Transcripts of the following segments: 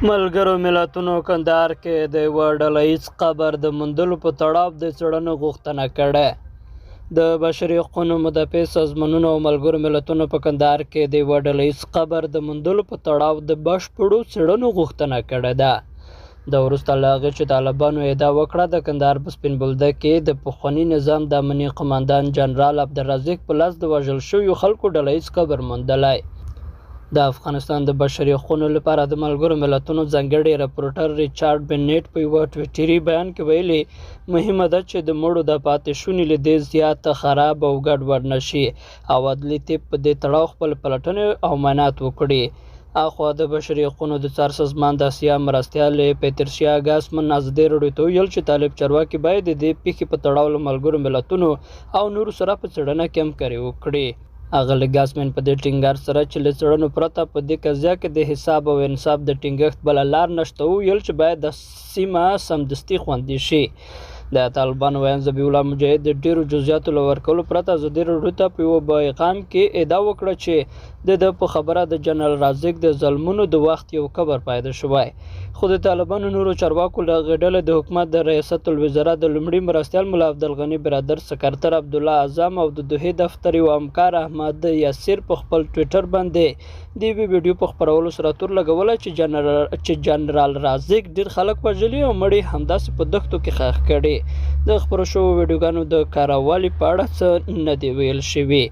ملګرو ملتونو کندهار کې د یوه ډله ییز قبر د موندلو په تړاو د څېړنو غوښتنه کړې. د بشري حقوقو مدافع سازمانونو او ملګرو ملتونو په کندهار کې د یوه ډله ییز قبر د موندلو په تړاو د بشپړو څېړنو غوښتنه کړې ده. د وروسته له هغې چې طالبانو ادعا وکړه د کندهار په سپین بولده کې د پخواني نظام د امني قماندان جنرال عبدالرزاق په لاس د وژل شویو خلکو ډله ییز قبر موندلی. د افغانستان د بشري حقوقو لپاره د ملګرو ملتونو ځانګړي رپورټر ریچارډ بنیټ په یوه ټویټري بیان کې ویلي مهمه ده چې د مړو د پاتې شونې له دې زیاته خراب او ګډوډ نه شي او عدلي طب په دې تړاو خپل پلټنې او معاینات وکړي. اخوا د بشري حقوقو د څار سازمان د اسیا مرستیال پیترشیا ګاسمن ازادي راډیو ته ویل چې طالب چارواکي باید د دې پیښې په تړاو له ملګرو ملتونو او نورو سره په څېړنه کې همکاري وکړي. اغلې ګاسمن په دې ټینګار سره چې له څېړنو پرته په دې قضیه کې د حساب او انصاف د ټینګښت بله لار نشته وویل چې باید د سیمه سمدستي خوندي شي. د طالبانو ویاند ذبیح الله مجاهد د ډیرو جزئیاتو له ورکولو پرته ازادي راډیو ته په یوه پیغام کې ادعا وکړه چې د په خبره د جنرال رازق د ظلمونو د وخت یو قبر پیدا شوی، خو د طالبانو نورو چارواکو له هغې ډلې د حکومت د ریاست الوزرا د لومړي مرستیال ملا عبدالغني برادر سکرتر عبدالله اعظم او د دوحې دفتر یو همکار احمد یاسر په خپل ټویټر باندې د یوې ویډیو په خپرولو سره تور لګولی چې جنرال رازق ډېر خلک وژلي او مړي همداسې په دښتو کې ښخ کړي. د خپرو شویو ویډیوګانو د کاروالي په اړه څه نه دي ویل شوي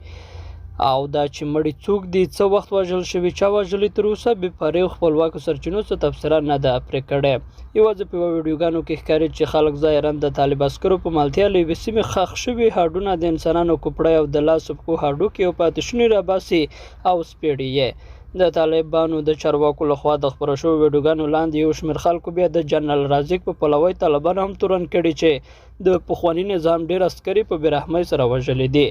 او دا چې مړي څوک دي، څه وخت وژل شوي، چا وژلي، تر اوسه بې پرې خپلواکو سرچینو څه تبصره نه ده پرې کړې. یوازې په یوه ویډیوګانو کې ښکاري چې خلک ظاهراً د طالب عسکرو په ملتیا له یوې سیمې ښخ شوي هډونه د انسانانو کوپړۍ او د لاسو پښو هډوکي او پاتې شوني راباسي او سپېړي یې. د طالبانو د چارواکو لخوا د خپرو شویو ویډیوګانو لاندې یو شمېر خلکو بیا د جنرال رازق په پلوۍ طالبانو هم تورن کړي چې د پخواني نظام ډېر عسکري په بېرحمۍ سره وژلي دي.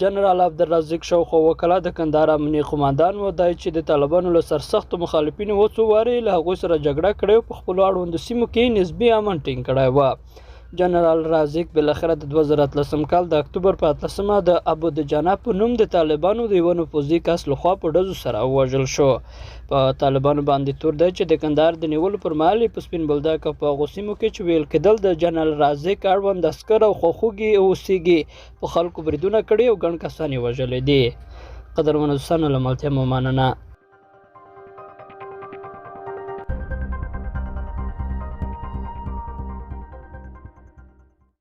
جنرال عبدالرزاق شاوخوا اووه کاله د کندهار امني قماندان و، دی چې د طالبانو له سرسختو مخالفینو و څو وارې له هغوی سره جګړه کړې او په خپلو اړوندو سیمو کې نسبي امن ټینګ کړی و. جنرال رازق بالاخره د 2013 کال د اکتوبر په 18مه د ابو دجانه په نوم د طالبانو د یوه نفوذي کس لخوا په ډزو سره ووژل شو. په طالبانو باندې تور دی چې د کندهار د نیولو پر مهال په سپین بولده که په هغو سیمو کې چې ویل کېدل د جنرال رازق اړوند عسکر او خواخوږي اوسېږي په خلکو بریدونه کړي او ګڼ کسان یې وژلي دي. قدرمنو دوستانو له ملتیا مو مننه.